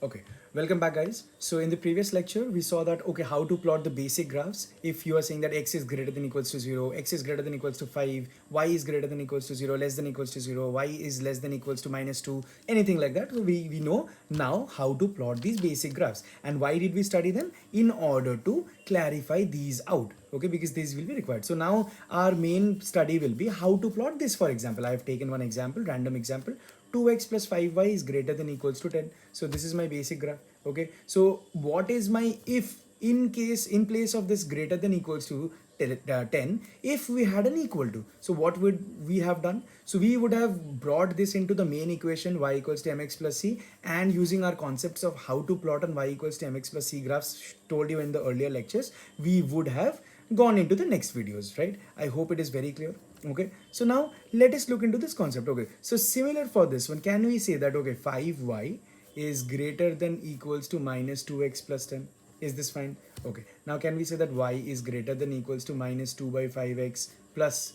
Okay, welcome back guys. So in the previous lecture, we saw that, okay, how to plot the basic graphs. If you are saying that x is greater than equals to 0, x is greater than equals to 5, y is greater than equals to 0, less than equals to 0, y is less than equals to -2, anything like that. So we know now how to plot these basic graphs. And why did we study them? In order to clarify these out. Okay, because these will be required. So now our main study will be how to plot this. For example, I have taken one example, random example. 2x plus 5y is greater than equals to 10. So this is my basic graph. Okay, so what is my if in place of this greater than equals to 10, if we had an equal to, so what would we have done? So we would have brought this into the main equation, y equals to mx plus c, and using our concepts of how to plot on y equals to mx plus c graphs told you in the earlier lectures, we would have gone into the next videos, right? I hope it is very clear. Okay, so now let us look into this concept. Okay, so similar for this one, can we say that, okay, 5y is greater than equals to minus 2x plus 10? Is this fine? Okay, now can we say that y is greater than equals to minus 2 by 5x plus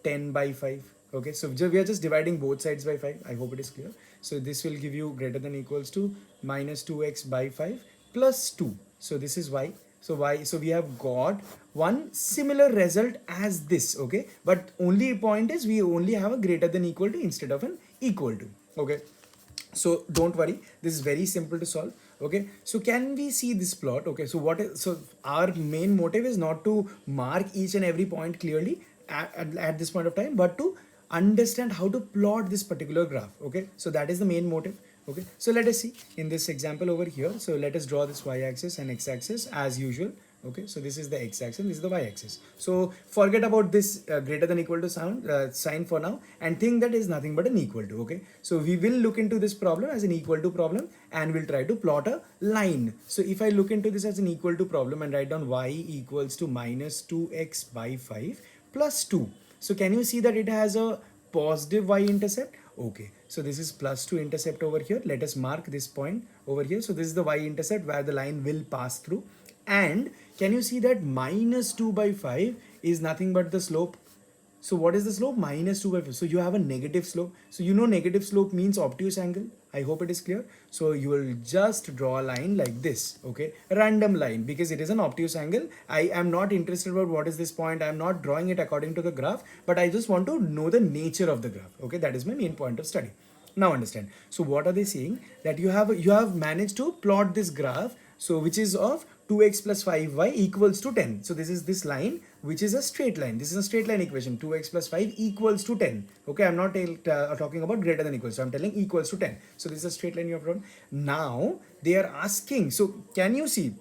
10 by 5? Okay, so we are just dividing both sides by 5. I hope it is clear. So this will give you greater than equals to minus 2x by 5 plus 2. So this is y. So y, so we have got one similar result as this. Okay, but only point is we only have a greater than equal to instead of an equal to. Okay, so don't worry, this is very simple to solve. Okay, so can we see this plot? Okay, so so our main motive is not to mark each and every point clearly at this point of time, but to understand how to plot this particular graph. Okay, so that is the main motive. Okay, so let us see in this example over here. So let us draw this y-axis and x-axis as usual. Okay, so this is the x-axis, this is the y-axis. So forget about this greater than equal to sign for now, and think that is nothing but an equal to. Okay, so we will look into this problem as an equal to problem, and we'll try to plot a line. So if I look into this as an equal to problem and write down y equals to minus 2x by 5 plus 2. So can you see that it has a positive y-intercept? Okay, so this is plus 2 intercept over here. Let us mark this point over here. So this is the y-intercept where the line will pass through. And can you see that minus 2 by 5 is nothing but the slope? So what is the slope? Minus 2 by 5. So you have a negative slope. So you know negative slope means obtuse angle. I hope it is clear. So you will just draw a line like this. Okay, a random line, because it is an obtuse angle. I am not interested about what is this point. I am not drawing it according to the graph, but I just want to know the nature of the graph. Okay, that is my main point of study. Now understand. So what are they saying? That you have managed to plot this graph, so which is of 2x plus 5y equals to 10. So this is this line, which is a straight line. This is a straight line equation. 2x plus 5 equals to 10. Okay, I'm not talking about greater than equals. So I'm telling equals to 10. So this is a straight line you have drawn. Now they are asking, so can you see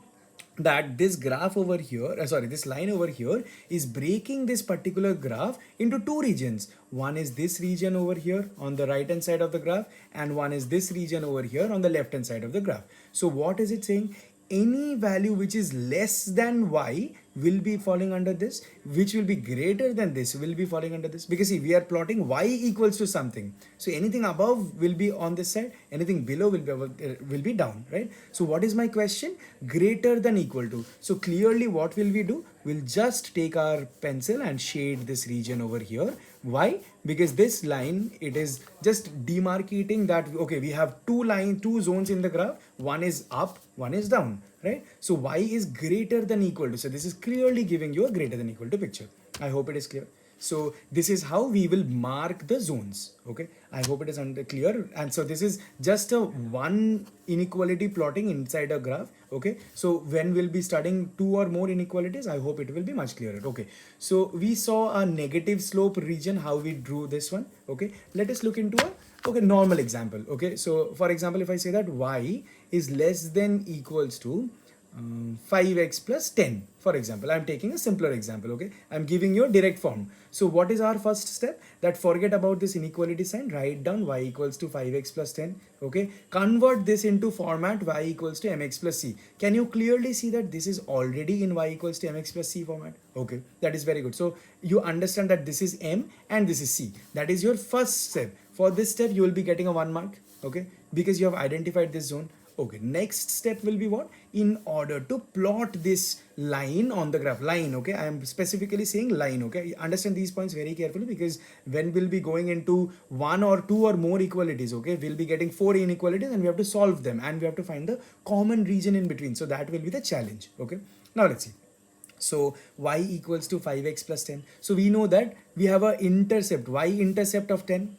that this graph over here, this line over here is breaking this particular graph into two regions. One is this region over here on the right hand side of the graph, and one is this region over here on the left hand side of the graph. So what is it saying? Any value which is less than y will be falling under this, which will be greater than this will be falling under this, because see, we are plotting y equals to something. So anything above will be on this side, anything below will be down, right? So what is my question? Greater than equal to. So clearly what will we do? We'll just take our pencil and shade this region over here. Why? Because this line, it is just demarcating that, okay, we have two zones in the graph. One is up, one is down, right? So y is greater than equal to. So this is clearly giving you a greater than equal to picture. I hope it is clear. So this is how we will mark the zones. Okay, I hope it is clear. And so this is just a one inequality plotting inside a graph. Okay, so when we'll be studying two or more inequalities, I hope it will be much clearer. Okay, so we saw a negative slope region, how we drew this one. Okay, let us look into a normal example. Okay, so for example, if I say that y is less than equals to 5x plus 10, for example, I'm taking a simpler example. Okay, I'm giving you a direct form. So what is our first step? That forget about this inequality sign, write down y equals to 5x plus 10. Okay, convert this into format y equals to mx plus c. Can you clearly see that this is already in y equals to mx plus c format? Okay, that is very good. So you understand that this is m and this is c. That is your first step. For this step you will be getting a 1 mark. Okay, because you have identified this zone. Okay, next step will be what? In order to plot this line on the graph, line, okay, I am specifically saying line, okay, understand these points very carefully, because when we'll be going into one or two or more equalities, okay, we'll be getting four inequalities and we have to solve them and we have to find the common region in between. So that will be the challenge. Okay, now let's see. So y equals to 5x plus 10. So we know that we have a intercept, y-intercept of 10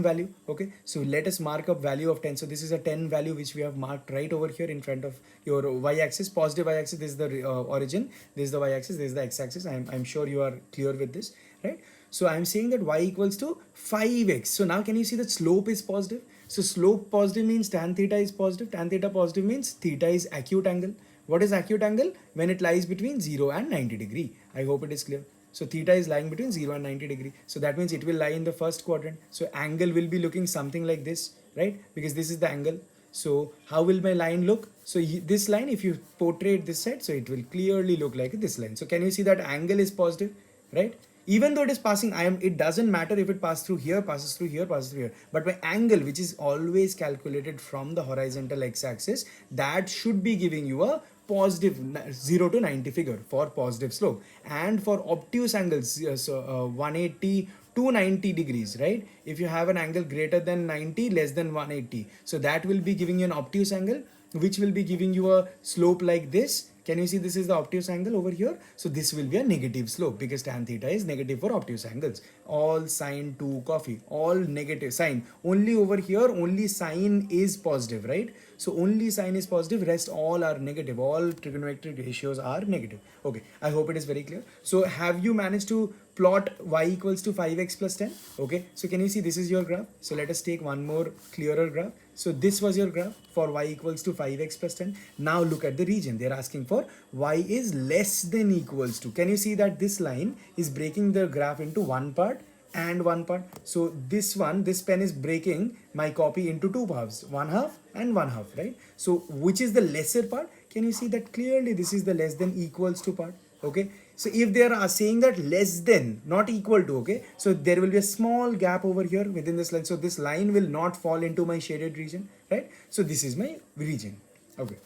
value. Okay, so let us mark up value of 10. So this is a 10 value which we have marked right over here in front of your y-axis, positive y-axis. This is the origin, this is the y-axis, this is the x-axis. I'm sure you are clear with this, right? So I'm saying that y equals to 5x. So now can you see that slope is positive? So slope positive means tan theta is positive. Tan theta positive means theta is acute angle. What is acute angle? When it lies between 0 and 90 degree. I hope it is clear. So theta is lying between 0 and 90 degree. So that means it will lie in the first quadrant. So angle will be looking something like this, right? Because this is the angle. So how will my line look? So this line, if you portray this side, so it will clearly look like this line. So can you see that angle is positive, right? Even though it is passing, it doesn't matter if it passes through here, passes through here, passes through here. But my angle, which is always calculated from the horizontal x-axis, that should be giving you a positive 0 to 90 figure for positive slope. And for obtuse angles, 180 to 90 degrees, right? If you have an angle greater than 90, less than 180, so that will be giving you an obtuse angle, which will be giving you a slope like this. Can you see this is the obtuse angle over here? So this will be a negative slope because tan theta is negative for obtuse angles. All sine 2 coffee, all negative sine. Only over here, only sine is positive, right? So only sine is positive, rest all are negative. All trigonometric ratios are negative. Okay, I hope it is very clear. So have you managed to plot y equals to 5x plus 10? Okay, so can you see this is your graph? So let us take one more clearer graph. So this was your graph for y equals to 5x plus 10. Now look at the region. They're asking for y is less than equals to. Can you see that this line is breaking the graph into one part and one part? So this pen is breaking my copy into two halves, one half and one half, right? So which is the lesser part? Can you see that clearly? This is the less than equals to part. Okay, so if they are saying that less than, not equal to, okay, so there will be a small gap over here within this line. So this line will not fall into my shaded region, right? So this is my region. Okay,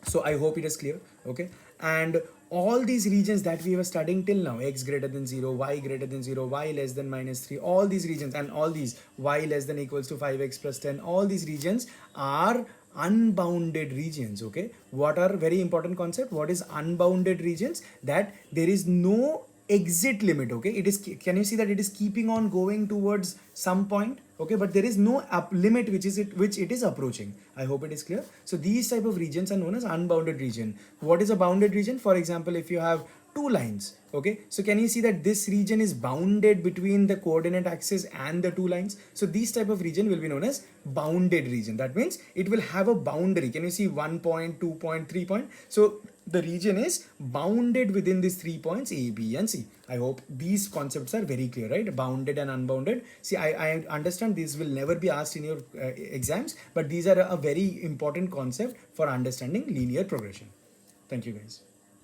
so I hope it is clear. Okay, and all these regions that we were studying till now, x greater than 0, y greater than 0, y less than minus 3, all these regions, and all these y less than equals to 5x plus 10, all these regions are unbounded regions. Okay, what are very important concept? What is unbounded regions? That there is no exit limit. Okay, it is, can you see that it is keeping on going towards some point? Okay, but there is no up limit which it is approaching. I hope it is clear. So these type of regions are known as unbounded region. What is a bounded region? For example, if you have two lines, okay, so can you see that this region is bounded between the coordinate axis and the two lines? So these type of region will be known as bounded region. That means it will have a boundary. Can you see 1 point, 2 point, 3 point? So the region is bounded within these 3 points A, B and C. I hope these concepts are very clear, right? Bounded and unbounded. See, I understand this will never be asked in your exams, but these are a very important concept for understanding linear progression. Thank you guys.